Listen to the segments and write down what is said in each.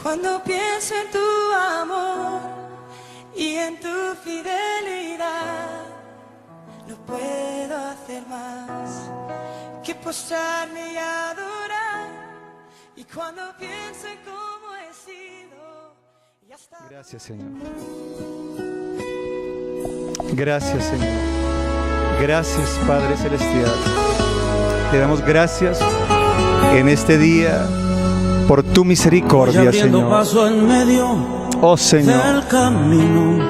Cuando pienso en tu amor y en tu fidelidad, no puedo hacer más que postrarme y adorar. Y cuando pienso en cómo he sido y hasta... Gracias, Señor. Gracias, Señor. Gracias, Padre Celestial. Te damos gracias en este día por tu misericordia, Señor. Paso en medio oh, Señor. Del camino.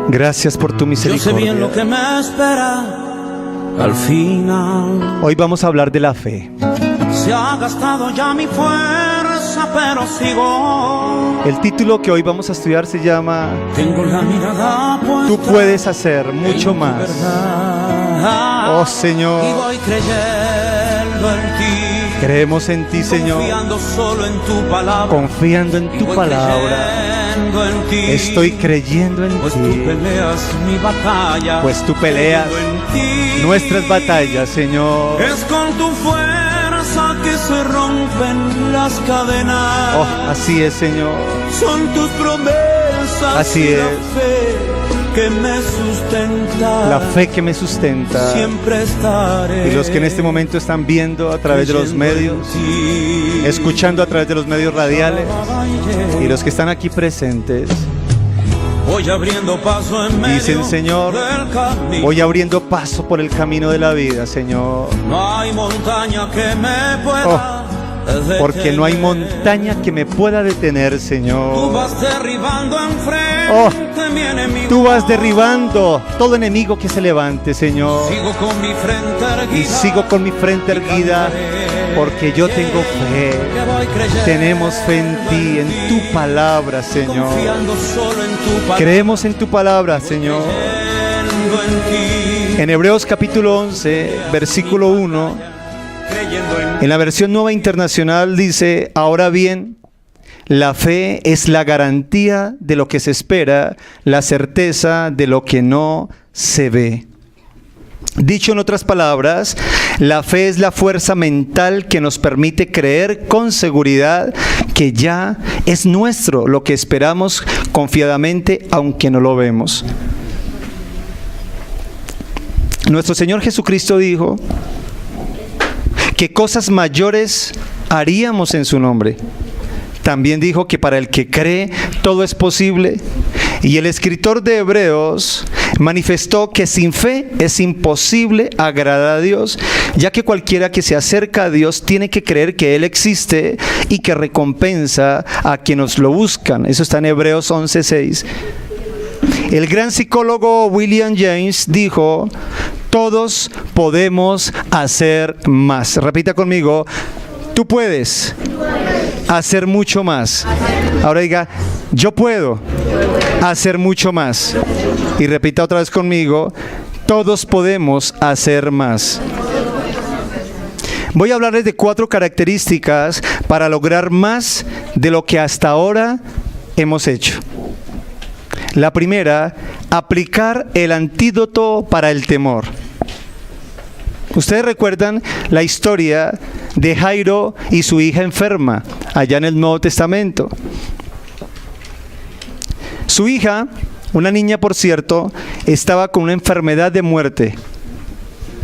Gracias por tu misericordia. Yo sé bien lo que me espera al final. Hoy vamos a hablar de la fe. Se ha gastado ya mi fuerza, pero sigo. El título que hoy vamos a estudiar se llama Tengo la mirada puesta. Tú puedes hacer mucho más. Oh, Señor. Y voy creyendo en ti. Creemos en ti, Señor. Confiando solo en tu palabra. Confiando en tu palabra. En ti. Estoy creyendo en pues ti. Tú peleas mi batalla. Pues tú peleas nuestras batallas, Señor. Es con tu fuerza que se rompen las cadenas. Oh, así es, Señor. Son tus promesas. Así y es. La fe que me sustenta. La fe que me sustenta. Siempre estaré. Y los que en este momento están viendo a través de los medios, escuchando a través de los medios radiales, y los que están aquí presentes, voy abriendo paso en medio dicen, Señor, del camino. voy abriendo paso por el camino de la vida, Señor. No hay montaña que me pueda porque no hay montaña que me pueda detener, Señor. Tú vas derribando enfrente, oh, mi enemigo. Tú vas derribando todo enemigo que se levante, Señor. Sigo con mi frente erguida, y sigo con mi frente erguida, porque yo tengo fe. Tenemos fe en ti, en tu palabra, Señor. Solo en tu palabra. Creemos en tu palabra, Señor. En Hebreos capítulo 11, versículo 1, en la versión Nueva Internacional dice: ahora bien, la fe es la garantía de lo que se espera, la certeza de lo que no se ve. Dicho en otras palabras, la fe es la fuerza mental que nos permite creer con seguridad que ya es nuestro lo que esperamos confiadamente, aunque no lo vemos. Nuestro Señor Jesucristo dijo que cosas mayores haríamos en su nombre. También dijo que para el que cree todo es posible. Y el escritor de Hebreos manifestó que sin fe es imposible agradar a Dios, ya que cualquiera que se acerca a Dios tiene que creer que Él existe y que recompensa a quienes lo buscan. Eso está en Hebreos 11:6. El gran psicólogo William James dijo: todos podemos hacer más. Repita conmigo: tú puedes hacer mucho más. Ahora diga: yo puedo hacer mucho más. Y repita otra vez conmigo: todos podemos hacer más. Voy a hablarles de 4 características para lograr más de lo que hasta ahora hemos hecho. La primera, aplicar el antídoto para el temor. Ustedes recuerdan la historia de Jairo y su hija enferma, allá en el Nuevo Testamento. Su hija, una niña por cierto, estaba con una enfermedad de muerte,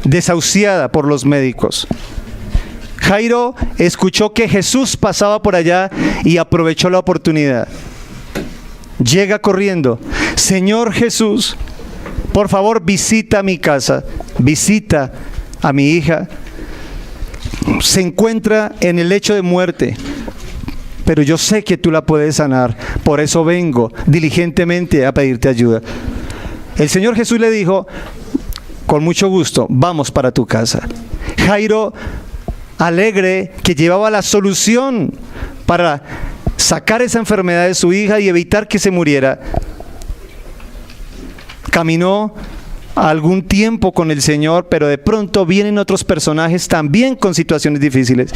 desahuciada por los médicos. Jairo escuchó que Jesús pasaba por allá y aprovechó la oportunidad. Llega corriendo: Señor Jesús, por favor visita mi casa, visita a mi hija. Se encuentra en el lecho de muerte, pero yo sé que tú la puedes sanar, por eso vengo diligentemente a pedirte ayuda. El Señor Jesús le dijo: con mucho gusto, vamos para tu casa. Jairo, alegre que llevaba la solución para sacar esa enfermedad de su hija y evitar que se muriera, caminó algún tiempo con el Señor, pero de pronto vienen otros personajes también con situaciones difíciles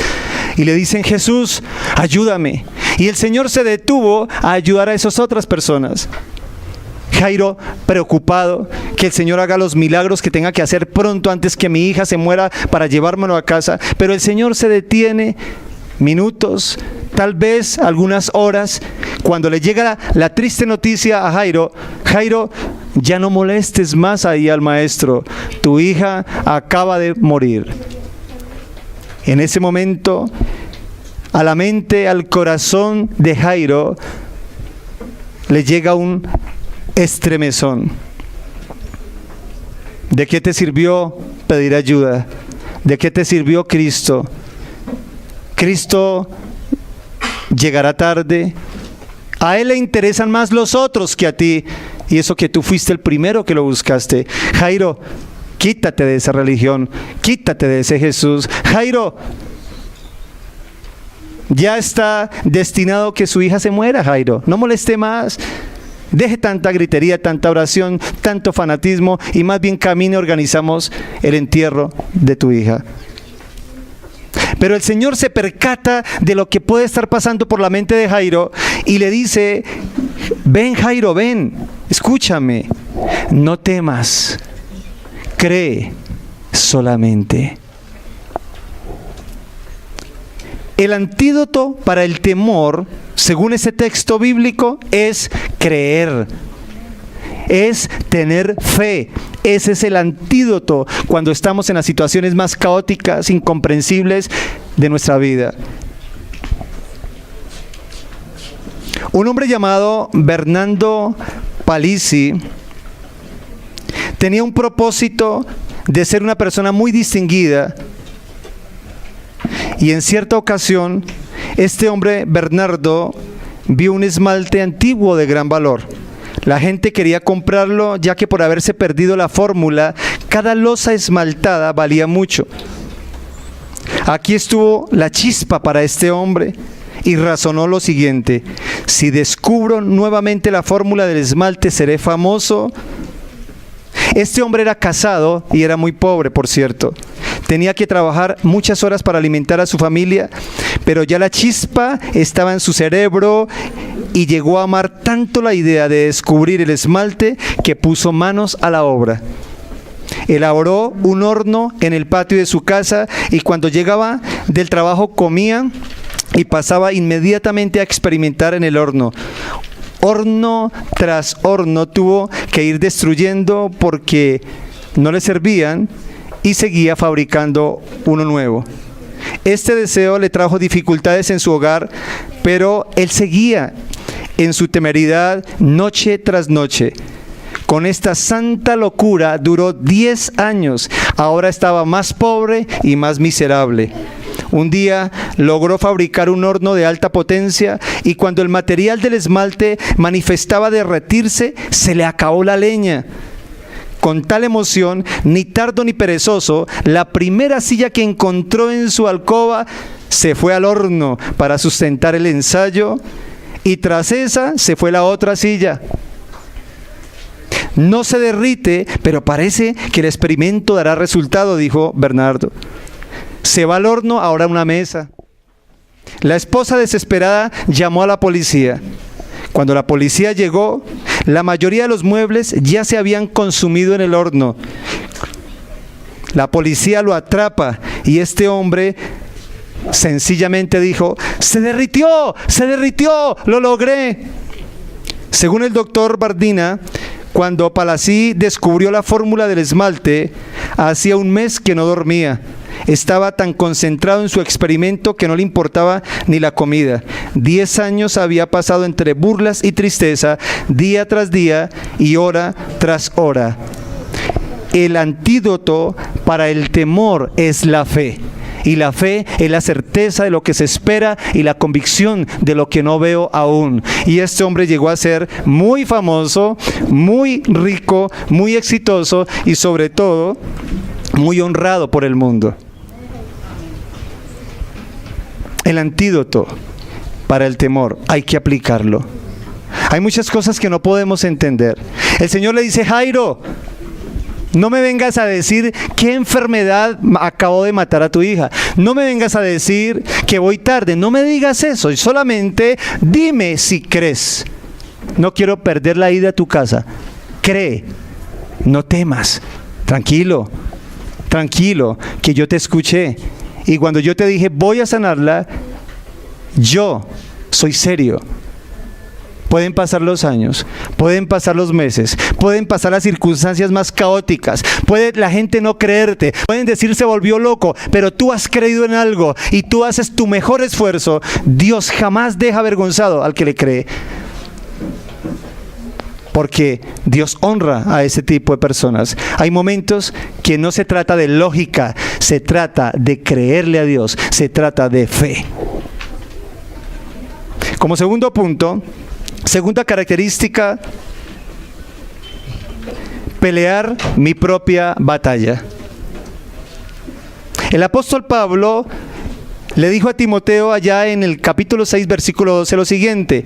y le dicen: Jesús, ayúdame. Y el Señor se detuvo a ayudar a esas otras personas. Jairo, preocupado que el Señor haga los milagros que tenga que hacer pronto antes que mi hija se muera para llevármelo a casa, pero el Señor se detiene minutos, tal vez algunas horas, cuando le llega la triste noticia a Jairo: Jairo, ya no molestes más ahí al maestro, tu hija acaba de morir. En ese momento, a la mente, al corazón de Jairo, le llega un estremezón. ¿De qué te sirvió pedir ayuda? ¿De qué te sirvió Cristo? Cristo llegará tarde. A Él le interesan más los otros que a ti, y eso que tú fuiste el primero que lo buscaste. Jairo, quítate de esa religión, quítate de ese Jesús. Jairo, ya está destinado que su hija se muera, Jairo. No moleste más. Deje tanta gritería, tanta oración, tanto fanatismo, y más bien camine, organizamos el entierro de tu hija. Pero el Señor se percata de lo que puede estar pasando por la mente de Jairo y le dice: ven, Jairo, ven, escúchame, no temas, cree solamente. El antídoto para el temor, según ese texto bíblico, es creer, es tener fe. Ese es el antídoto cuando estamos en las situaciones más caóticas, incomprensibles de nuestra vida. Un hombre llamado Bernardo Palissy tenía un propósito de ser una persona muy distinguida. Y en cierta ocasión, este hombre, Bernardo, vio un esmalte antiguo de gran valor. La gente quería comprarlo, ya que por haberse perdido la fórmula, cada losa esmaltada valía mucho. Aquí estuvo la chispa para este hombre y razonó lo siguiente: si descubro nuevamente la fórmula del esmalte, seré famoso. Este hombre era casado y era muy pobre, por cierto. Tenía que trabajar muchas horas para alimentar a su familia, pero ya la chispa estaba en su cerebro y llegó a amar tanto la idea de descubrir el esmalte que puso manos a la obra. Elaboró un horno en el patio de su casa y cuando llegaba del trabajo comía y pasaba inmediatamente a experimentar en el horno. Horno tras horno tuvo que ir destruyendo porque no le servían y seguía fabricando uno nuevo. Este deseo le trajo dificultades en su hogar, pero él seguía en su temeridad noche tras noche. Con esta santa locura duró 10 años. Ahora estaba más pobre y más miserable. Un día logró fabricar un horno de alta potencia y cuando el material del esmalte manifestaba derretirse, se le acabó la leña. Con tal emoción, ni tardo ni perezoso, la primera silla que encontró en su alcoba se fue al horno para sustentar el ensayo y tras esa se fue la otra silla. No se derrite, pero parece que el experimento dará resultado, dijo Bernardo. Se va al horno, ahora una mesa. La esposa desesperada llamó a la policía. Cuando la policía llegó, la mayoría de los muebles ya se habían consumido en el horno. La policía lo atrapa y este hombre sencillamente dijo: ¡se derritió! ¡Lo logré! Según el doctor Bardina, cuando Palissy descubrió la fórmula del esmalte, hacía un mes que no dormía. Estaba tan concentrado en su experimento que no le importaba ni la comida. 10 años había pasado entre burlas y tristeza, día tras día y hora tras hora. El antídoto para el temor es la fe. Y la fe es la certeza de lo que se espera y la convicción de lo que no veo aún. Y este hombre llegó a ser muy famoso, muy rico, muy exitoso y sobre todo muy honrado por el mundo. El antídoto para el temor hay que aplicarlo. Hay muchas cosas que no podemos entender. El Señor le dice: Jairo, no me vengas a decir qué enfermedad acabó de matar a tu hija. No me vengas a decir que voy tarde. No me digas eso. Solamente dime si crees. No quiero perder la ida a tu casa. Cree. No temas. Tranquilo. Tranquilo. Que yo te escuché. Y cuando yo te dije voy a sanarla, yo soy serio. Pueden pasar los años, pueden pasar los meses, pueden pasar las circunstancias más caóticas, puede la gente no creerte, pueden decir se volvió loco, pero tú has creído en algo y tú haces tu mejor esfuerzo. Dios jamás deja avergonzado al que le cree, porque Dios honra a ese tipo de personas. Hay momentos que no se trata de lógica, se trata de creerle a Dios, se trata de fe. Como segundo punto, segunda característica, pelear mi propia batalla. El apóstol Pablo le dijo a Timoteo allá en el capítulo 6, versículo 12 lo siguiente: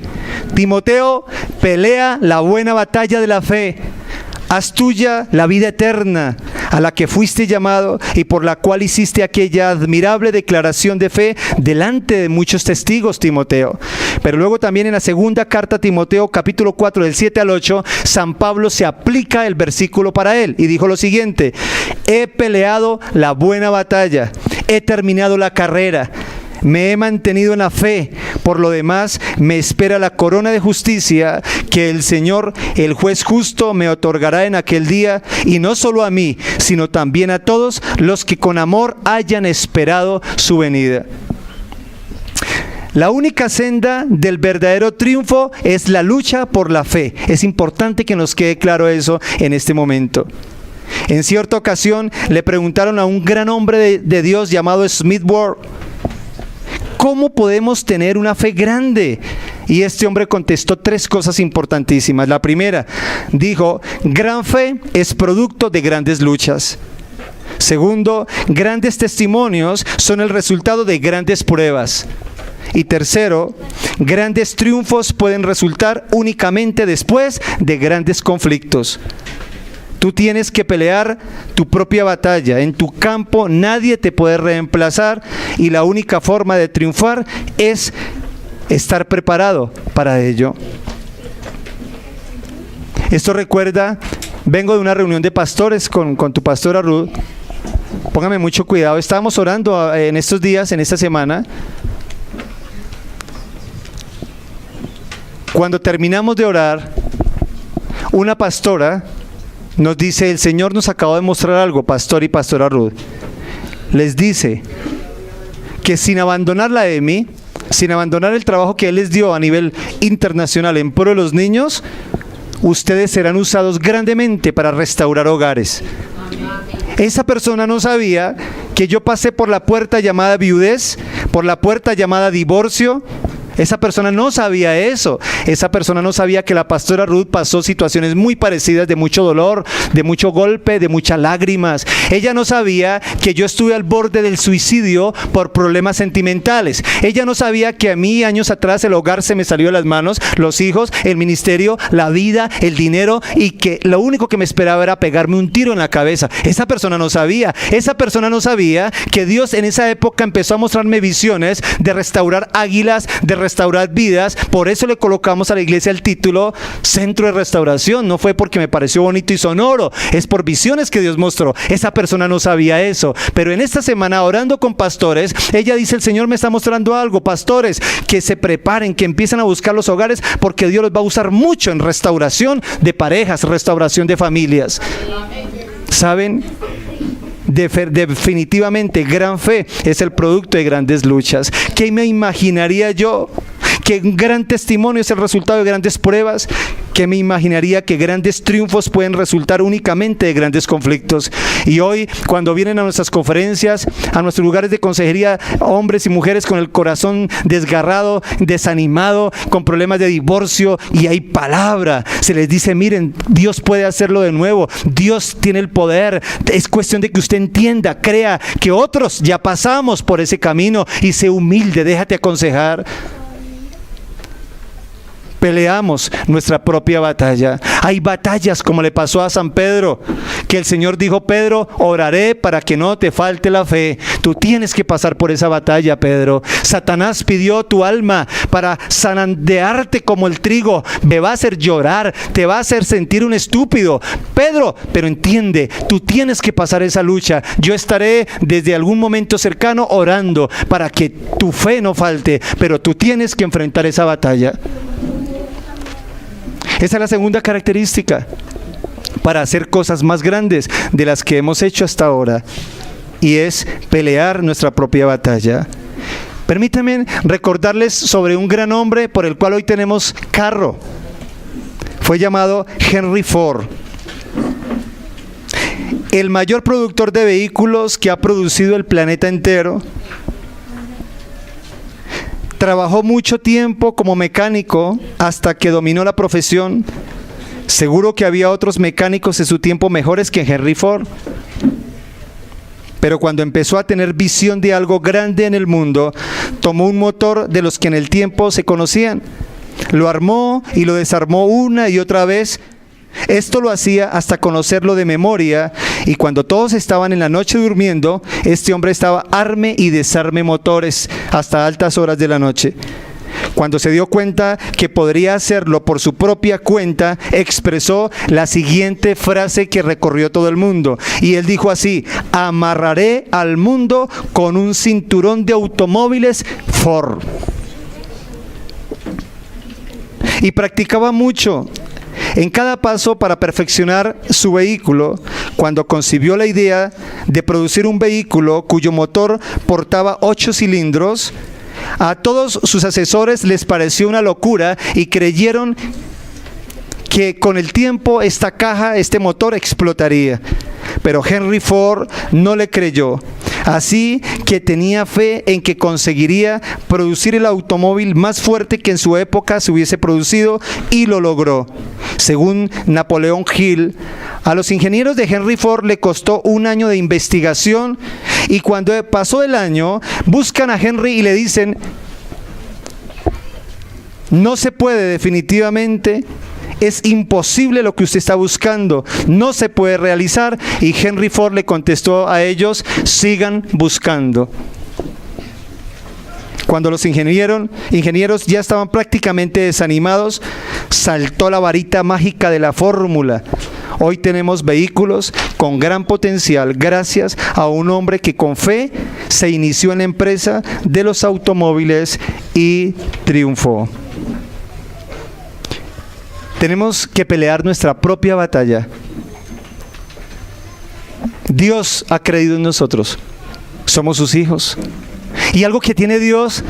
Timoteo, pelea la buena batalla de la fe, haz tuya la vida eterna, a la que fuiste llamado y por la cual hiciste aquella admirable declaración de fe delante de muchos testigos, Timoteo. Pero luego también en la segunda carta a Timoteo, capítulo 4, del 7 al 8, San Pablo se aplica el versículo para él y dijo lo siguiente: he peleado la buena batalla, he terminado la carrera, me he mantenido en la fe. Por lo demás, me espera la corona de justicia que el Señor, el juez justo, me otorgará en aquel día, y no solo a mí, sino también a todos los que con amor hayan esperado su venida. La única senda del verdadero triunfo es la lucha por la fe. Es importante que nos quede claro eso en este momento. En cierta ocasión le preguntaron a un gran hombre de Dios llamado Smith Ward: ¿cómo podemos tener una fe grande? Y este hombre contestó tres cosas importantísimas. La primera, dijo: gran fe es producto de grandes luchas. Segundo, grandes testimonios son el resultado de grandes pruebas. Y tercero, grandes triunfos pueden resultar únicamente después de grandes conflictos. Tú tienes que pelear tu propia batalla. En tu campo nadie te puede reemplazar y la única forma de triunfar es estar preparado para ello. Esto recuerda, vengo de una reunión de pastores con tu pastora Ruth. Póngame mucho cuidado. Estábamos orando en estos días, en esta semana. Cuando terminamos de orar, una pastora nos dice: el Señor nos acaba de mostrar algo, pastor y pastora Ruth. Les dice que sin abandonar la EMI, sin abandonar el trabajo que Él les dio a nivel internacional en pro de los niños, ustedes serán usados grandemente para restaurar hogares. Esa persona no sabía que yo pasé por la puerta llamada viudez, por la puerta llamada divorcio. Esa persona no sabía eso. Esa persona no sabía que la pastora Ruth pasó situaciones muy parecidas, de mucho dolor, de mucho golpe, de muchas lágrimas. Ella no sabía que yo estuve al borde del suicidio por problemas sentimentales. Ella no sabía que a mí años atrás el hogar se me salió de las manos, los hijos, el ministerio, la vida, el dinero, y que lo único que me esperaba era pegarme un tiro en la cabeza. Esa persona no sabía. Esa persona no sabía que Dios en esa época empezó a mostrarme visiones de restaurar águilas, de restaurar vidas. Por eso le colocamos a la iglesia el título Centro de Restauración. No fue porque me pareció bonito y sonoro, es por visiones que Dios mostró. Esa persona no sabía eso, pero en esta semana orando con pastores, ella dice: el Señor me está mostrando algo, pastores, que se preparen, que empiecen a buscar los hogares, porque Dios los va a usar mucho en restauración de parejas, restauración de familias. ¿Saben? Definitivamente gran fe es el producto de grandes luchas. ¿Qué me imaginaría yo? Que un gran testimonio es el resultado de grandes pruebas. ¿Qué me imaginaría que grandes triunfos pueden resultar únicamente de grandes conflictos? Y hoy, cuando vienen a nuestras conferencias, a nuestros lugares de consejería, hombres y mujeres con el corazón desgarrado, desanimado, con problemas de divorcio, y hay palabra, se les dice: miren, Dios puede hacerlo de nuevo, Dios tiene el poder. Es cuestión de que usted entienda, crea que otros ya pasamos por ese camino y sea humilde, déjate aconsejar. peleamos nuestra propia batalla. Hay batallas como le pasó a San Pedro, que el Señor dijo: Pedro, oraré para que no te falte la fe. Tú tienes que pasar por esa batalla, Pedro. Satanás pidió tu alma para zarandearte como el trigo. Te va a hacer llorar, te va a hacer sentir un estúpido, Pedro, pero entiende, tú tienes que pasar esa lucha. Yo estaré desde algún momento cercano orando para que tu fe no falte, pero tú tienes que enfrentar esa batalla. Esa es la segunda característica para hacer cosas más grandes de las que hemos hecho hasta ahora, y es pelear nuestra propia batalla. Permítanme recordarles sobre un gran hombre por el cual hoy tenemos carro. Fue llamado Henry Ford, el mayor productor de vehículos que ha producido el planeta entero. Trabajó mucho tiempo como mecánico hasta que dominó la profesión. Seguro que había otros mecánicos en su tiempo mejores que Henry Ford. Pero cuando empezó a tener visión de algo grande en el mundo, tomó un motor de los que en el tiempo se conocían, lo armó y lo desarmó una y otra vez. Esto lo hacía hasta conocerlo de memoria, y cuando todos estaban en la noche durmiendo, este hombre estaba arme y desarme motores hasta altas horas de la noche. Cuando se dio cuenta que podría hacerlo por su propia cuenta, expresó la siguiente frase que recorrió todo el mundo, y él dijo así: amarraré al mundo con un cinturón de automóviles Ford. Y practicaba mucho en cada paso para perfeccionar su vehículo. Cuando concibió la idea de producir un vehículo cuyo motor portaba 8 cilindros, a todos sus asesores les pareció una locura y creyeron que con el tiempo este motor explotaría. Pero Henry Ford no le creyó. Así que tenía fe en que conseguiría producir el automóvil más fuerte que en su época se hubiese producido, y lo logró. Según Napoleón Hill, a los ingenieros de Henry Ford le costó 1 año de investigación, y cuando pasó el año, buscan a Henry y le dicen: no se puede, definitivamente. Es imposible lo que usted está buscando, no se puede realizar. Y Henry Ford le contestó a ellos: sigan buscando. Cuando los ingenieros ya estaban prácticamente desanimados, saltó la varita mágica de la fórmula. Hoy tenemos vehículos con gran potencial gracias a un hombre que con fe se inició en la empresa de los automóviles y triunfó. Tenemos que pelear nuestra propia batalla. Dios ha creído en nosotros. Somos sus hijos. Y algo que tiene Dios,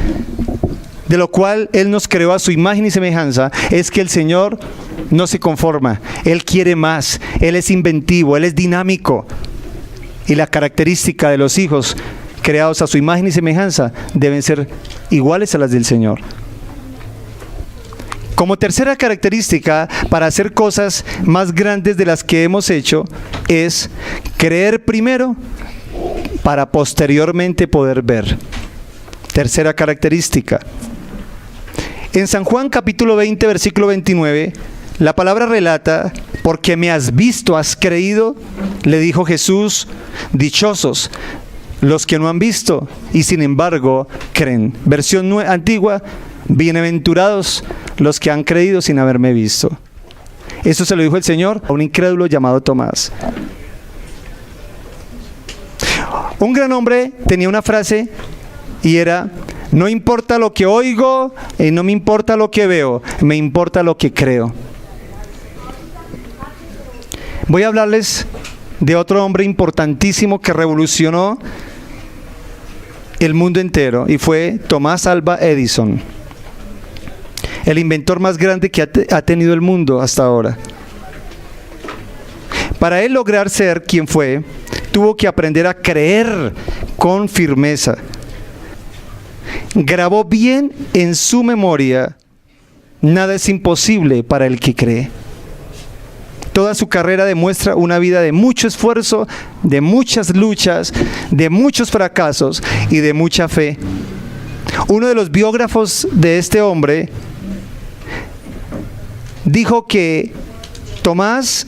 de lo cual Él nos creó a su imagen y semejanza, es que el Señor no se conforma. Él quiere más. Él es inventivo, Él es dinámico. Y la característica de los hijos creados a su imagen y semejanza deben ser iguales a las del Señor. Como tercera característica para hacer cosas más grandes de las que hemos hecho es creer primero para posteriormente poder ver. Tercera característica. En San Juan capítulo 20, versículo 29, la palabra relata: porque me has visto, has creído. Le dijo Jesús: dichosos los que no han visto y sin embargo creen. Versión antigua: bienaventurados los que han creído sin haberme visto. Eso se lo dijo el Señor a un incrédulo llamado Tomás. Un gran hombre tenía una frase y era: no importa lo que oigo y no me importa lo que veo, me importa lo que creo. Voy a hablarles de otro hombre importantísimo que revolucionó el mundo entero, y fue Thomas Alva Edison, el inventor más grande que ha tenido el mundo hasta ahora. Para él lograr ser quien fue, tuvo que aprender a creer con firmeza. Grabó bien en su memoria: nada es imposible para el que cree. Toda su carrera demuestra una vida de mucho esfuerzo, de muchas luchas, de muchos fracasos y de mucha fe. Uno de los biógrafos de este hombre dijo que Tomás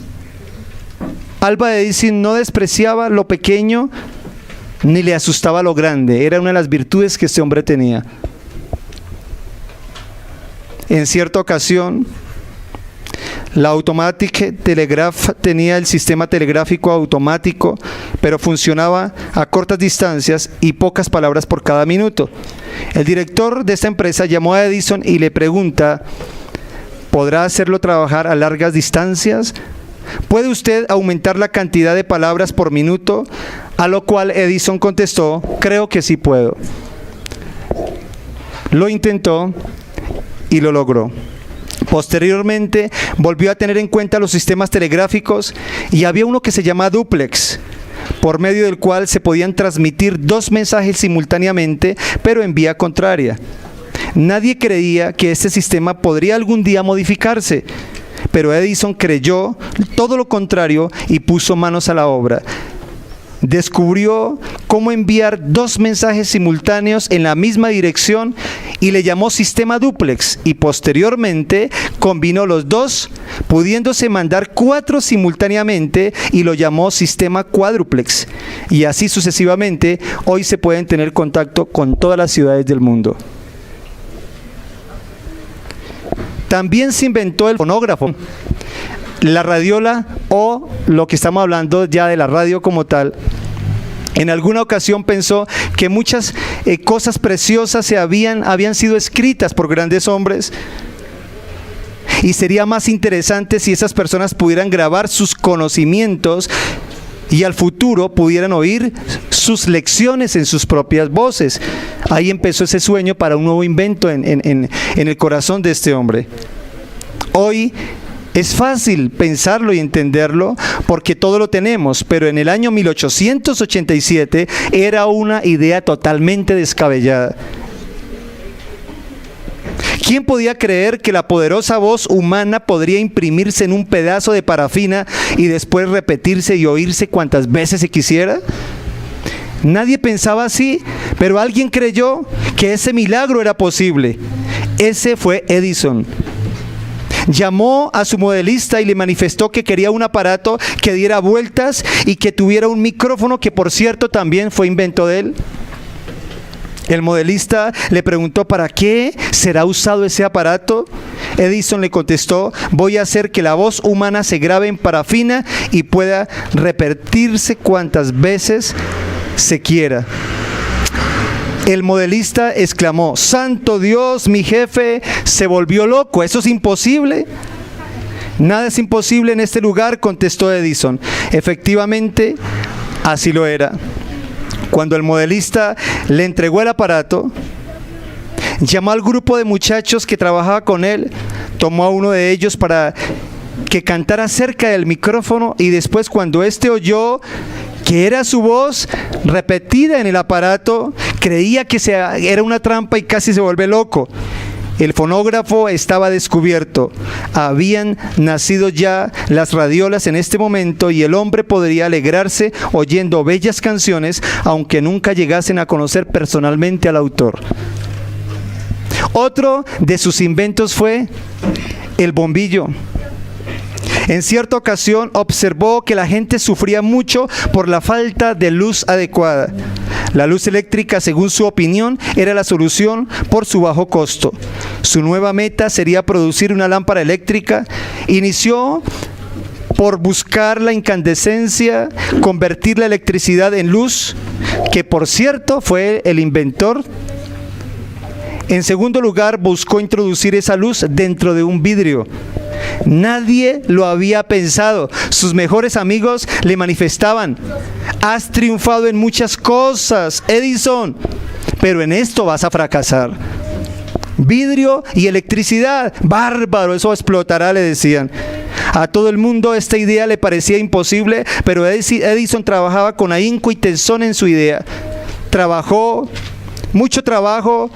Alva Edison no despreciaba lo pequeño ni le asustaba lo grande. Era una de las virtudes que este hombre tenía. En cierta ocasión, la Automatic Telegraph tenía el sistema telegráfico automático, pero funcionaba a cortas distancias y pocas palabras por cada minuto. El director de esta empresa llamó a Edison y le pregunta: ¿podrá hacerlo trabajar a largas distancias? ¿Puede usted aumentar la cantidad de palabras por minuto? A lo cual Edison contestó: creo que sí puedo. Lo intentó y lo logró. Posteriormente volvió a tener en cuenta los sistemas telegráficos y había uno que se llama duplex, por medio del cual se podían transmitir dos mensajes simultáneamente, pero en vía contraria. Nadie creía que este sistema podría algún día modificarse, pero Edison creyó todo lo contrario y puso manos a la obra. Descubrió cómo enviar dos mensajes simultáneos en la misma dirección y le llamó sistema duplex, y posteriormente combinó los dos, pudiéndose mandar 4 simultáneamente, y lo llamó sistema cuádruplex. Y así sucesivamente, hoy se pueden tener contacto con todas las ciudades del mundo. También se inventó el fonógrafo, la radiola, o lo que estamos hablando ya de la radio como tal. En alguna ocasión pensó que muchas cosas preciosas habían sido escritas por grandes hombres, y sería más interesante si esas personas pudieran grabar sus conocimientos y al futuro pudieran oír sus lecciones en sus propias voces. Ahí empezó ese sueño para un nuevo invento en el corazón de este hombre. Hoy es fácil pensarlo y entenderlo porque todo lo tenemos, pero en el año 1887 era una idea totalmente descabellada. ¿Quién podía creer que la poderosa voz humana podría imprimirse en un pedazo de parafina y después repetirse y oírse cuantas veces se quisiera? Nadie pensaba así, pero alguien creyó que ese milagro era posible. Ese fue Edison. Llamó a su modelista y le manifestó que quería un aparato que diera vueltas y que tuviera un micrófono, que por cierto también fue invento de él. El modelista le preguntó: ¿para qué será usado ese aparato? Edison le contestó: voy a hacer que la voz humana se grabe en parafina y pueda repetirse cuantas veces se quiera. El modelista exclamó: ¡santo Dios, mi jefe se volvió loco! ¡Eso es imposible! Nada es imposible en este lugar, contestó Edison. Efectivamente, así lo era. Cuando el modelista le entregó el aparato, llamó al grupo de muchachos que trabajaba con él, tomó a uno de ellos para que cantara cerca del micrófono, y después, cuando éste oyó que era su voz repetida en el aparato, creía que era una trampa y casi se vuelve loco. El fonógrafo estaba descubierto. Habían nacido ya las radiolas en este momento, y el hombre podría alegrarse oyendo bellas canciones, aunque nunca llegasen a conocer personalmente al autor. Otro de sus inventos fue el bombillo. En cierta ocasión observó que la gente sufría mucho por la falta de luz adecuada. La luz eléctrica, según su opinión, era la solución por su bajo costo. Su nueva meta sería producir una lámpara eléctrica. Inició por buscar la incandescencia, convertir la electricidad en luz, que por cierto fue el inventor. En segundo lugar, buscó introducir esa luz dentro de un vidrio. Nadie lo había pensado. Sus mejores amigos le manifestaban: has triunfado en muchas cosas, Edison, pero en esto vas a fracasar. Vidrio y electricidad, bárbaro, eso explotará, le decían. A todo el mundo esta idea le parecía imposible, pero Edison trabajaba con ahínco y tesón en su idea. Trabajó, mucho trabajo,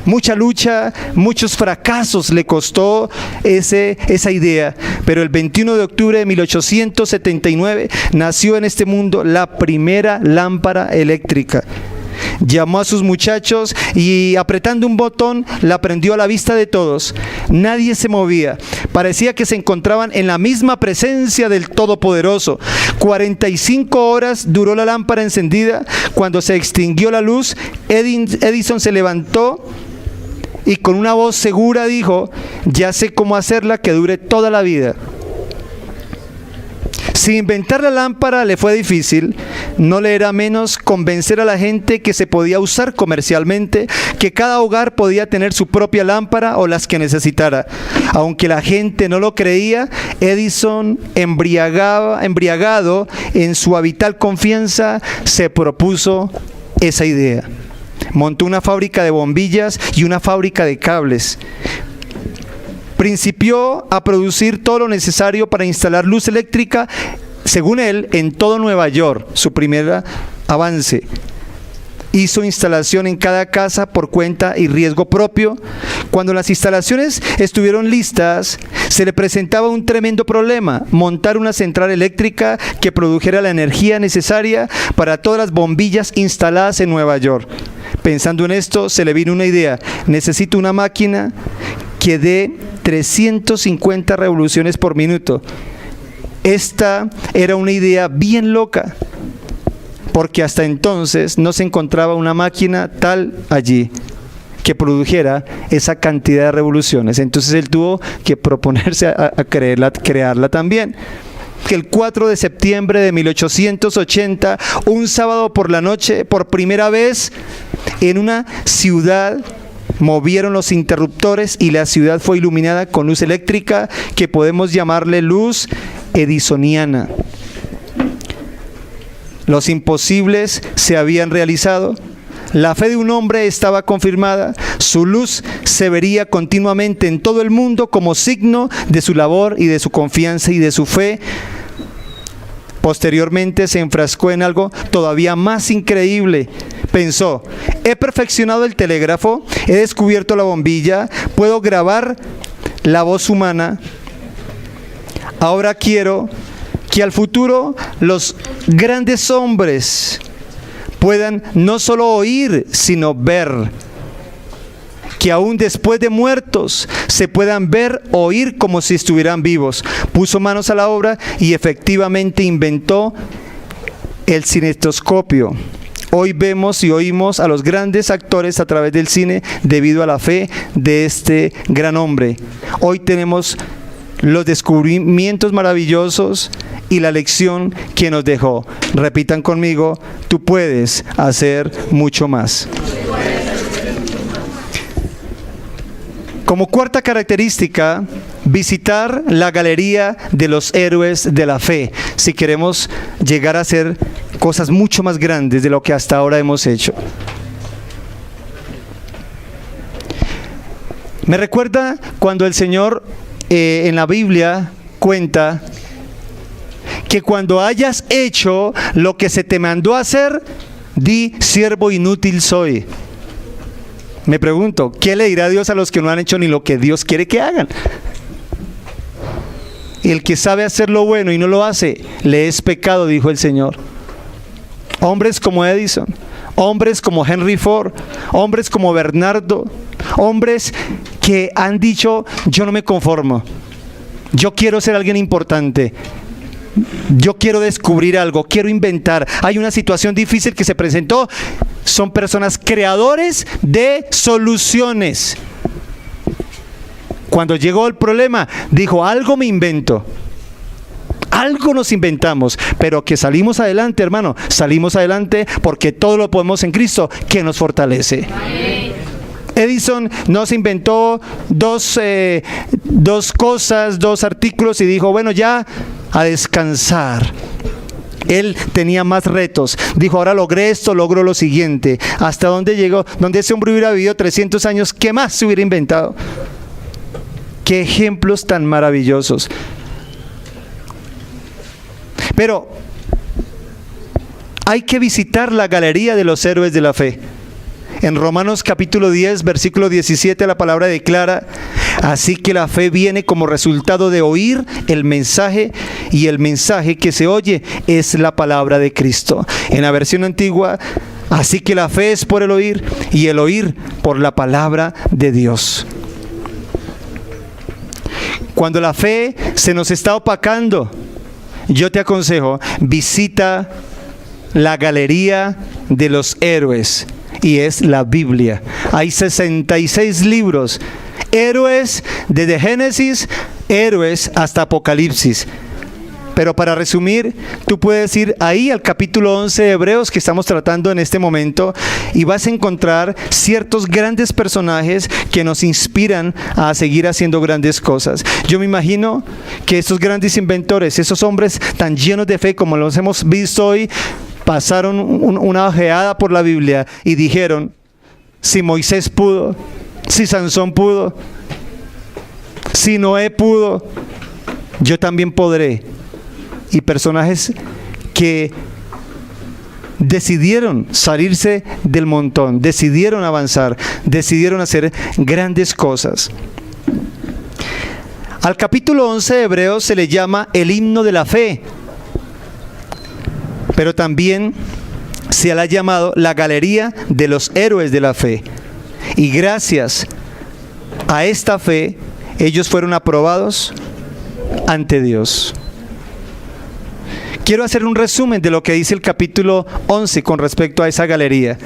mucha lucha, muchos fracasos le costó esa idea, pero el 21 de octubre de 1879 nació en este mundo la primera lámpara eléctrica. Llamó a sus muchachos y apretando un botón la prendió a la vista de todos. Nadie se movía. Parecía que se encontraban en la misma presencia del Todopoderoso. 45 horas duró la lámpara encendida. Cuando se extinguió la luz, Edison se levantó y con una voz segura dijo: ya sé cómo hacerla que dure toda la vida. Si inventar la lámpara le fue difícil, no le era menos convencer a la gente que se podía usar comercialmente, que cada hogar podía tener su propia lámpara o las que necesitara. Aunque la gente no lo creía, Edison, embriagado en su habitual confianza, se propuso esa idea. Montó una fábrica de bombillas y una fábrica de cables. Principió a producir todo lo necesario para instalar luz eléctrica, según él, en todo Nueva York, su primer avance. Hizo instalación en cada casa por cuenta y riesgo propio. Cuando las instalaciones estuvieron listas, se le presentaba un tremendo problema: montar una central eléctrica que produjera la energía necesaria para todas las bombillas instaladas en Nueva York. Pensando en esto, se le vino una idea: necesito una máquina que dé 350 revoluciones por minuto. Esta era una idea bien loca, porque hasta entonces no se encontraba una máquina tal allí que produjera esa cantidad de revoluciones. Entonces él tuvo que proponerse a crearla también. El 4 de septiembre de 1880, un sábado por la noche, por primera vez en una ciudad, movieron los interruptores y la ciudad fue iluminada con luz eléctrica, que podemos llamarle luz edisoniana. Los imposibles se habían realizado. La fe de un hombre estaba confirmada. Su luz se vería continuamente en todo el mundo como signo de su labor y de su confianza y de su fe. Posteriormente se enfrascó en algo todavía más increíble. Pensó: he perfeccionado el telégrafo, he descubierto la bombilla, puedo grabar la voz humana. Ahora quiero que al futuro los grandes hombres puedan no solo oír, sino ver. Que aún después de muertos se puedan ver, oír como si estuvieran vivos. Puso manos a la obra y efectivamente inventó el cinetoscopio. Hoy vemos y oímos a los grandes actores a través del cine debido a la fe de este gran hombre. Hoy tenemos los descubrimientos maravillosos y la lección que nos dejó. Repitan conmigo: tú puedes hacer mucho más. Como cuarta característica, visitar la galería de los héroes de la fe, si queremos llegar a hacer cosas mucho más grandes de lo que hasta ahora hemos hecho. Me recuerda cuando el Señor en la Biblia cuenta que cuando hayas hecho lo que se te mandó a hacer, di: siervo inútil soy. Me pregunto, ¿qué le dirá Dios a los que no han hecho ni lo que Dios quiere que hagan? El que sabe hacer lo bueno y no lo hace, le es pecado, dijo el Señor. Hombres como Edison, hombres como Henry Ford, hombres como Bernardo, hombres que han dicho: yo no me conformo, yo quiero ser alguien importante, yo quiero descubrir algo, quiero inventar. Hay una situación difícil que se presentó. Son personas creadores de soluciones. Cuando llegó el problema, dijo: algo me invento. Algo nos inventamos, pero que salimos adelante, hermano. Salimos adelante porque todo lo podemos en Cristo, que nos fortalece. Amén. Edison no se inventó dos artículos y dijo: bueno, ya a descansar. Él tenía más retos. Dijo: ahora logré esto, logro lo siguiente. ¿Hasta dónde llegó? Donde ese hombre hubiera vivido 300 años, ¿qué más se hubiera inventado? Qué ejemplos tan maravillosos. Pero hay que visitar la galería de los héroes de la fe. En Romanos capítulo 10, versículo 17, la palabra declara: así que la fe viene como resultado de oír el mensaje, y el mensaje que se oye es la palabra de Cristo. En la versión antigua Así que la fe es por el oír y el oír por la palabra de Dios. Cuando la fe se nos está opacando, yo te aconsejo, visita la galería de los héroes, y es la Biblia. Hay 66 libros, héroes desde Génesis, héroes hasta Apocalipsis. Pero para resumir, tú puedes ir ahí al capítulo 11 de Hebreos que estamos tratando en este momento y vas a encontrar ciertos grandes personajes que nos inspiran a seguir haciendo grandes cosas. Yo me imagino que esos grandes inventores, esos hombres tan llenos de fe como los hemos visto hoy, pasaron una ojeada por la Biblia y dijeron, si Moisés pudo, si Sansón pudo, si Noé pudo, yo también podré. Y personajes que decidieron salirse del montón, decidieron avanzar, decidieron hacer grandes cosas. Al capítulo 11 de Hebreos se le llama el himno de la fe, pero también se le ha llamado la galería de los héroes de la fe. Y gracias a esta fe, ellos fueron aprobados ante Dios. Quiero hacer un resumen de lo que dice el capítulo 11 con respecto a esa galería.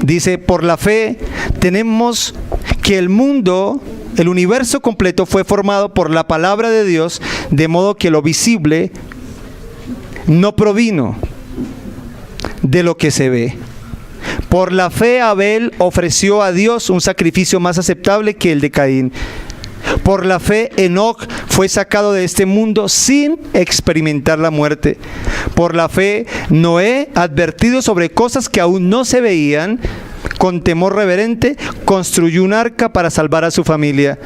Dice, por la fe tenemos que el mundo, el universo completo fue formado por la palabra de Dios, de modo que lo visible no provino de lo que se ve. Por la fe Abel ofreció a Dios un sacrificio más aceptable que el de Caín. Por la fe Enoc fue sacado de este mundo sin experimentar la muerte. Por la fe Noé, advertido sobre cosas que aún no se veían, con temor reverente construyó un arca para salvar a su familia.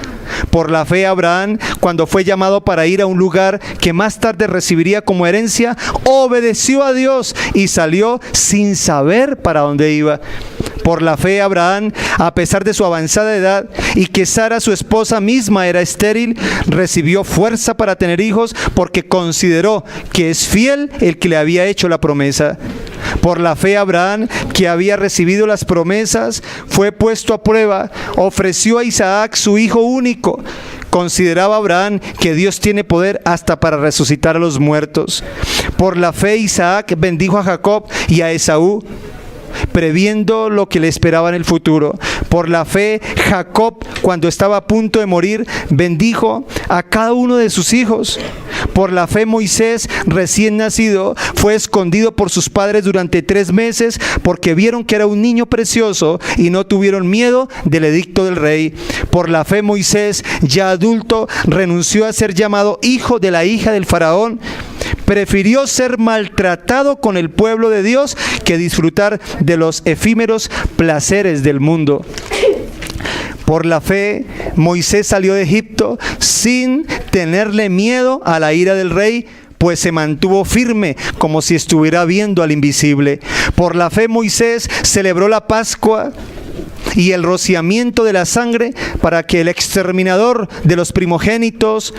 Por la fe Abraham, cuando fue llamado para ir a un lugar que más tarde recibiría como herencia, obedeció a Dios y salió sin saber para dónde iba. Por la fe Abraham, a pesar de su avanzada edad y que Sara, su esposa misma, era estéril, recibió fuerza para tener hijos porque consideró que es fiel el que le había hecho la promesa. Por la fe Abraham, que había recibido las promesas, fue puesto a prueba, ofreció a Isaac su hijo único. Consideraba Abraham que Dios tiene poder hasta para resucitar a los muertos. Por la fe Isaac bendijo a Jacob y a Esaú, previendo lo que le esperaba en el futuro. Por la fe Jacob, cuando estaba a punto de morir, bendijo a cada uno de sus hijos. Por la fe Moisés, recién nacido, fue escondido por sus padres durante 3 meses porque vieron que era un niño precioso y no tuvieron miedo del edicto del rey. Por la fe Moisés, ya adulto, renunció a ser llamado hijo de la hija del faraón. Prefirió ser maltratado con el pueblo de Dios que disfrutar de los efímeros placeres del mundo. Por la fe, Moisés salió de Egipto sin tenerle miedo a la ira del rey, pues se mantuvo firme como si estuviera viendo al invisible. Por la fe, Moisés celebró la Pascua y el rociamiento de la sangre para que el exterminador de los primogénitos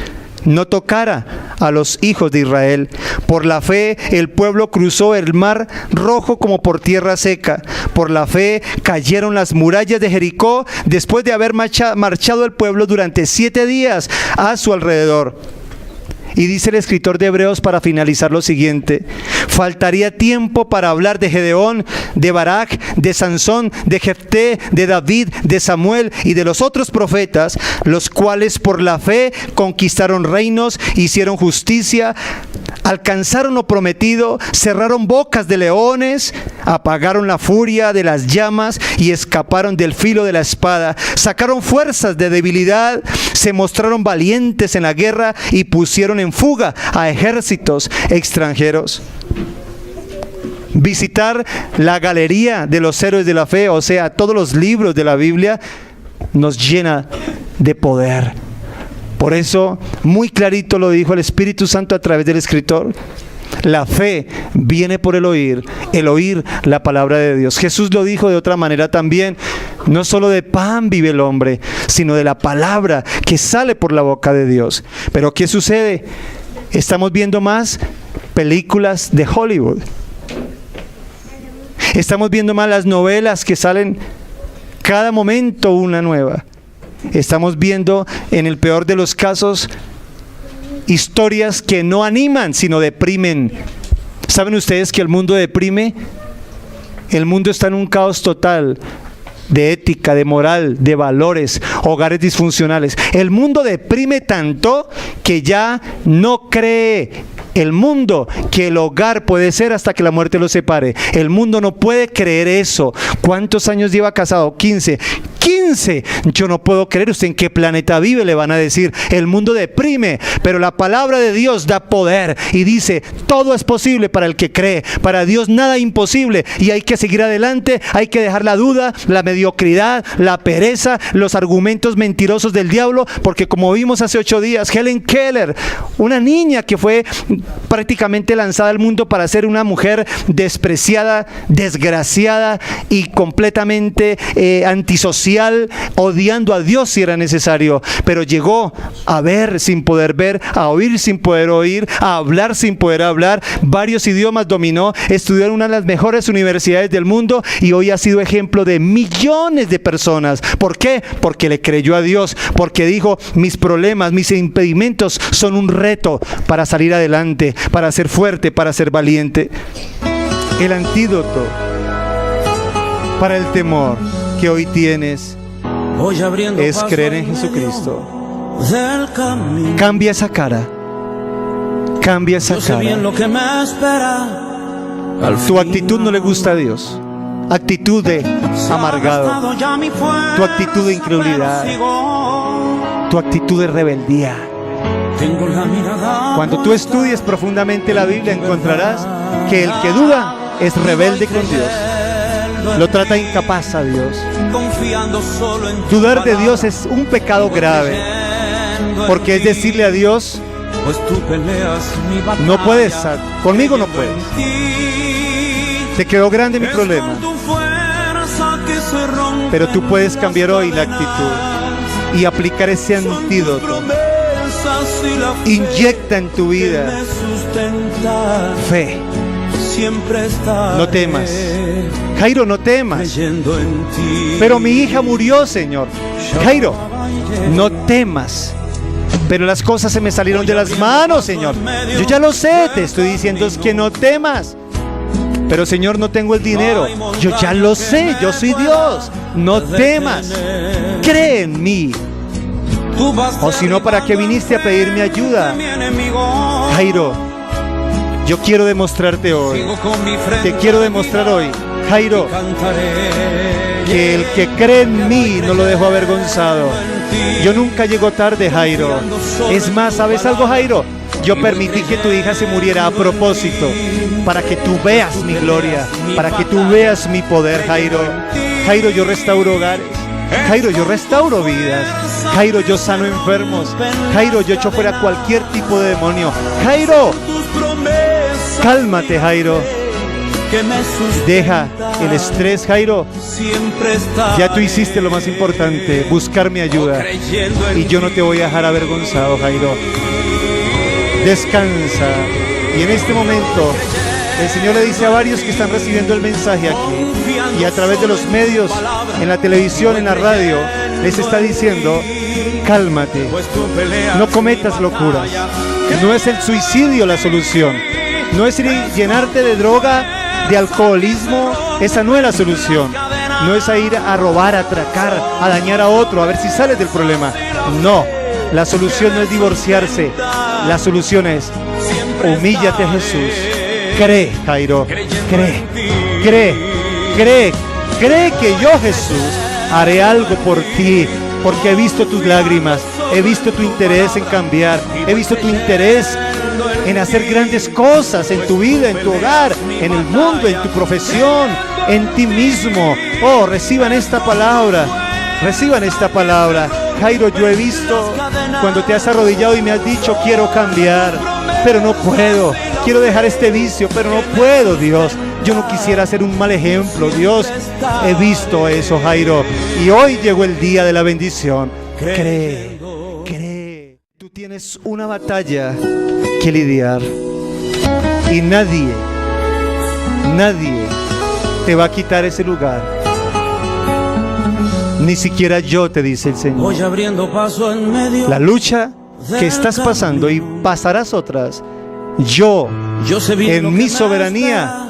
no tocara a los hijos de Israel. Por la fe el pueblo cruzó el mar rojo como por tierra seca. Por la fe cayeron las murallas de Jericó después de haber marchado el pueblo durante 7 días a su alrededor. Y dice el escritor de Hebreos para finalizar lo siguiente: faltaría tiempo para hablar de Gedeón, de Barak, de Sansón, de Jefté, de David, de Samuel y de los otros profetas, los cuales por la fe conquistaron reinos, hicieron justicia, alcanzaron lo prometido, cerraron bocas de leones, apagaron la furia de las llamas y escaparon del filo de la espada, sacaron fuerzas de debilidad, se mostraron valientes en la guerra y pusieron en fuga a ejércitos extranjeros. Visitar la galería de los héroes de la fe, o sea, todos los libros de la Biblia, nos llena de poder. Por eso, muy clarito lo dijo el Espíritu Santo a través del escritor: la fe viene por el oír la palabra de Dios. Jesús lo dijo de otra manera también: no solo de pan vive el hombre, sino de la palabra que sale por la boca de Dios. Pero ¿qué sucede? Estamos viendo más películas de Hollywood. Estamos viendo más las novelas que salen cada momento una nueva. Estamos viendo, en el peor de los casos, historias que no animan, sino deprimen. ¿Saben ustedes que el mundo deprime? El mundo está en un caos total de ética, de moral, de valores, hogares disfuncionales. El mundo deprime tanto que ya no cree el mundo que el hogar puede ser hasta que la muerte lo separe. El mundo no puede creer eso. ¿Cuántos años lleva casado? 15. 15. Yo no puedo creer. ¿Usted en qué planeta vive? Le van a decir. El mundo deprime, pero la palabra de Dios da poder y dice, todo es posible para el que cree. Para Dios nada es imposible y hay que seguir adelante. Hay que dejar la duda, la mediocridad, la pereza, los argumentos mentirosos del diablo, porque como vimos hace 8 días, Helen Keller, una niña que fue prácticamente lanzada al mundo para ser una mujer despreciada, desgraciada y completamente antisocial, odiando a Dios si era necesario, pero llegó a ver sin poder ver, a oír sin poder oír, a hablar sin poder hablar, varios idiomas dominó, estudió en una de las mejores universidades del mundo y hoy ha sido ejemplo de millones de personas. ¿Por qué? Porque le creyó a Dios, porque dijo, mis problemas, mis impedimentos son un reto para salir adelante, para ser fuerte, para ser valiente. El antídoto para el temor que hoy tienes es creer en Jesucristo. Cambia esa cara. Cambia esa cara. Tu actitud no le gusta a Dios. Actitud de amargado. Tu actitud de incredulidad. Tu actitud de rebeldía. Cuando tú estudies profundamente la Biblia encontrarás que el que duda es rebelde con Dios. Lo trata incapaz a Dios. Dudar de Dios es un pecado grave, porque es decirle a Dios, no puedes, conmigo no puedes. Te quedó grande mi problema, pero tú puedes cambiar hoy la actitud y aplicar ese antídoto. Inyecta en tu vida fe. No temas. Jairo, no temas. Pero mi hija murió, Señor. Jairo, no temas. Pero las cosas se me salieron de las manos, Señor. Yo ya lo sé, te estoy diciendo es que no temas. Pero, Señor, no tengo el dinero. Yo ya lo sé, yo soy Dios. No temas. Cree en mí. O si no, ¿para qué viniste a pedirme ayuda? Jairo, yo quiero demostrarte hoy, te quiero demostrar hoy, Jairo, que el que cree en mí no lo dejo avergonzado. Yo nunca llego tarde, Jairo. Es más, ¿sabes algo, Jairo? Yo permití que tu hija se muriera a propósito, para que tú veas mi gloria, para que tú veas mi poder, Jairo. Jairo, yo restauro hogares. Jairo, yo restauro vidas. Jairo, yo sano enfermos. Jairo, yo echo fuera cualquier tipo de demonio. Jairo, cálmate, Jairo. Deja el estrés, Jairo. Ya tú hiciste lo más importante, buscar mi ayuda. Y yo no te voy a dejar avergonzado, Jairo. Descansa. Y en este momento el Señor le dice a varios que están recibiendo el mensaje aquí y a través de los medios, en la televisión, en la radio, les está diciendo, cálmate, no cometas locuras. No es el suicidio la solución, no es llenarte de droga, de alcoholismo, esa no es la solución. No es a ir a robar, a atracar, a dañar a otro, a ver si sales del problema. No, la solución no es divorciarse, la solución es humíllate a Jesús. Cree, Jairo, cree que yo, Jesús, haré algo por ti, porque he visto tus lágrimas, he visto tu interés en cambiar, he visto tu interés en hacer grandes cosas en tu vida, en tu hogar, en el mundo, en tu profesión, en ti mismo. Oh, reciban esta palabra, reciban esta palabra. Jairo, yo he visto cuando te has arrodillado y me has dicho, quiero cambiar, pero no puedo. Quiero dejar este vicio, pero no puedo, Dios. Yo no quisiera ser un mal ejemplo, Dios. He visto eso, Jairo. Y hoy llegó el día de la bendición. Cree. Tú tienes una batalla que lidiar. Y nadie te va a quitar ese lugar. Ni siquiera yo, te dice el Señor. Voy abriendo paso en medio. La lucha que estás pasando y pasarás otras, yo sé bien lo en que mi me soberanía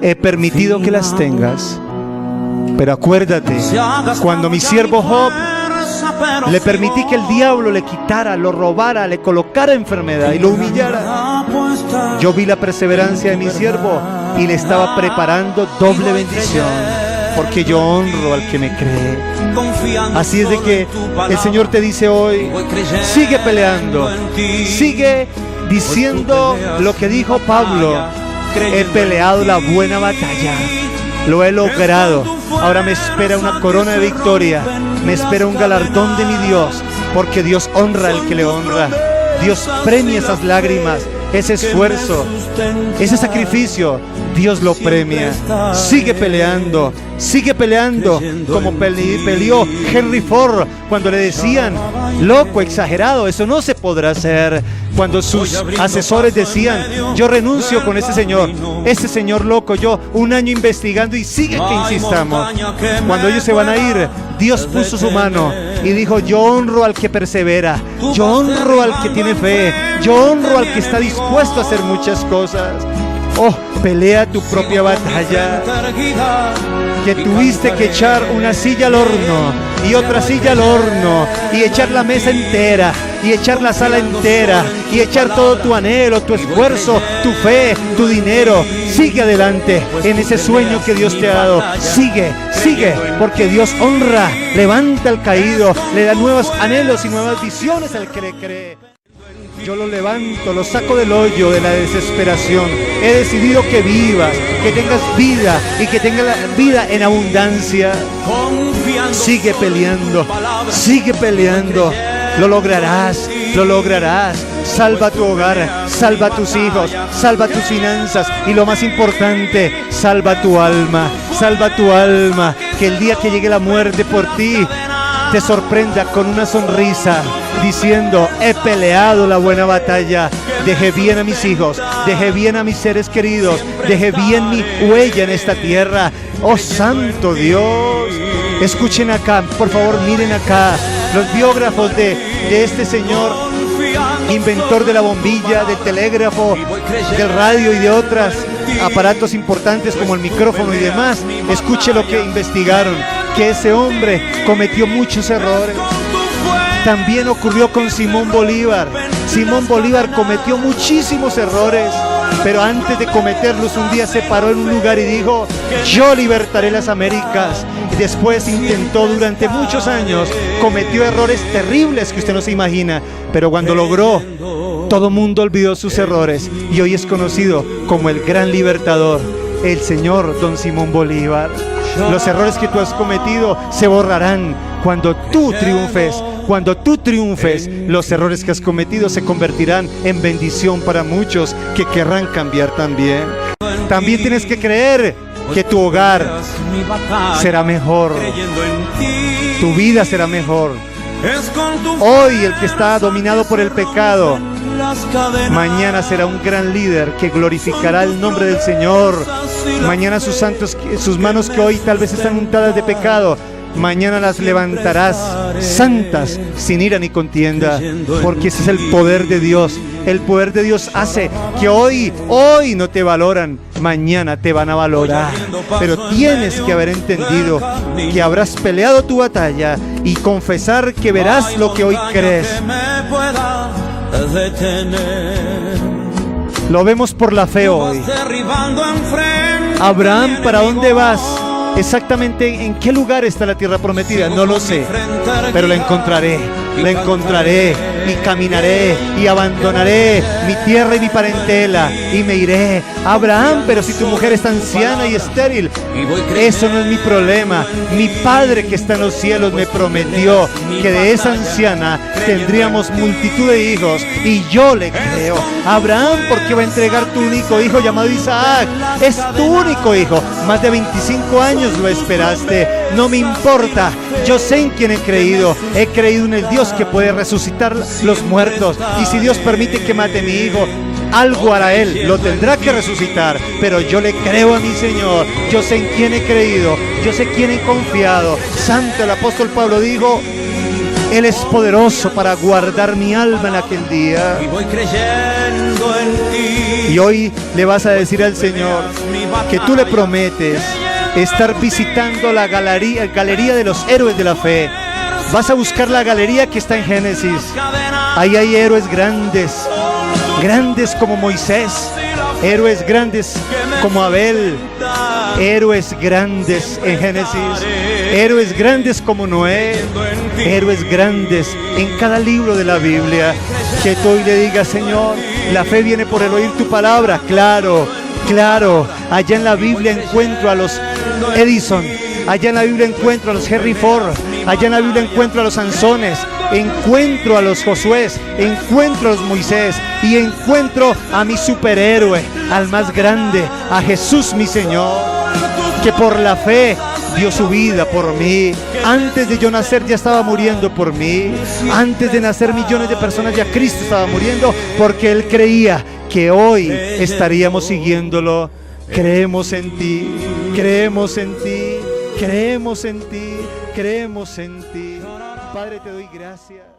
he permitido que las tengas. Pero acuérdate, cuando mi siervo Job le permití que el diablo le quitara, lo robara, le colocara enfermedad y lo humillara, yo vi la perseverancia de mi siervo y le estaba preparando doble bendición, porque yo honro al que me cree. Así es de que el Señor te dice hoy, sigue peleando, sigue diciendo lo que dijo Pablo: he peleado la buena batalla, lo he logrado, ahora me espera una corona de victoria, me espera un galardón de mi Dios, porque Dios honra al que le honra. Dios premia esas lágrimas, ese esfuerzo, ese sacrificio, Dios lo premia. Sigue peleando como peleó Henry Ford cuando le decían: loco, exagerado, eso no se podrá hacer. Cuando sus asesores decían: yo renuncio con ese señor loco, yo un año investigando y sigue que insistamos. Cuando ellos se van a ir, Dios puso su mano y dijo: yo honro al que persevera, yo honro al que tiene fe, yo honro al que está dispuesto a hacer muchas cosas. Oh, pelea tu propia batalla. Que tuviste que echar una silla al horno y otra silla al horno y echar la mesa entera y echar la sala entera y echar todo tu anhelo, tu esfuerzo, tu fe, tu dinero. Sigue adelante en ese sueño que Dios te ha dado. Sigue, porque Dios honra, levanta al caído, le da nuevos anhelos y nuevas visiones al que le cree. Yo lo levanto, lo saco del hoyo de la desesperación. He decidido que vivas, que tengas vida y que tengas la vida en abundancia. Sigue peleando, lo lograrás. Salva tu hogar, salva tus hijos, salva tus finanzas y lo más importante, salva tu alma. Que el día que llegue la muerte por ti te sorprenda con una sonrisa, diciendo: he peleado la buena batalla, dejé bien a mis hijos, dejé bien a mis seres queridos, dejé bien mi huella en esta tierra. Oh santo Dios, escuchen acá, por favor, miren acá los biógrafos de este señor, inventor de la bombilla, del telégrafo, del radio y de otros aparatos importantes como el micrófono y demás. Escuche lo que investigaron, que ese hombre cometió muchos errores. También ocurrió con Simón Bolívar. Simón Bolívar cometió muchísimos errores, pero antes de cometerlos un día se paró en un lugar y dijo: yo libertaré las Américas. Y después intentó durante muchos años, cometió errores terribles que usted no se imagina, pero cuando logró, todo mundo olvidó sus errores y hoy es conocido como el gran libertador, el señor Don Simón Bolívar. Los errores que tú has cometido se borrarán cuando tú triunfes. Cuando tú triunfes, los errores que has cometido se convertirán en bendición para muchos que querrán cambiar también. También tienes que creer que tu hogar será mejor, tu vida será mejor. Hoy el que está dominado por el pecado, mañana será un gran líder que glorificará el nombre del Señor. Mañana sus manos que hoy tal vez están untadas de pecado, mañana las levantarás santas, sin ira ni contienda, porque ese es el poder de Dios. El poder de Dios hace que hoy no te valoran, mañana te van a valorar. Pero tienes que haber entendido que habrás peleado tu batalla y confesar que verás lo que hoy crees. Lo vemos por la fe hoy. Abraham, ¿para dónde vas? Exactamente en qué lugar está la tierra prometida, no lo sé, pero la encontraré y caminaré y abandonaré mi tierra y mi parentela y me iré. Abraham, pero si tu mujer es anciana y estéril, eso no es mi problema. Mi Padre que está en los cielos me prometió que de esa anciana tendríamos multitud de hijos y yo le creo. Abraham, ¿por qué va a entregar tu único hijo llamado Isaac? Es tu único hijo, más de 25 años lo esperaste. No me importa, yo sé en quién he creído en el Dios que puede resucitar los muertos, y si Dios permite que mate a mi hijo, algo hará Él, lo tendrá que resucitar, pero yo le creo a mi Señor, yo sé en quién he creído, yo sé quién he confiado. Santo, el apóstol Pablo dijo, Él es poderoso para guardar mi alma en aquel día. Y voy creyendo en ti. Y hoy le vas a decir al Señor que tú le prometes estar visitando la galería de los héroes de la fe. Vas a buscar la galería que está en Génesis. Ahí hay héroes grandes, grandes como Moisés, héroes grandes como Abel, héroes grandes en Génesis, héroes grandes como Noé, héroes grandes en cada libro de la Biblia. Que tú hoy le digas, Señor, la fe viene por el oír tu palabra. Claro, claro, allá en la Biblia encuentro a los Edison, allá en la Biblia encuentro a los Henry Ford, allá en la Biblia encuentro a los Sansones, encuentro a los Josué, encuentro a los Moisés y encuentro a mi superhéroe, al más grande, a Jesús mi Señor, que por la fe dio su vida por mí. Antes de yo nacer ya estaba muriendo por mí. Antes de nacer millones de personas ya Cristo estaba muriendo porque Él creía que hoy estaríamos siguiéndolo. Creemos en ti, creemos en ti, creemos en ti, creemos en ti. Padre, te doy gracias.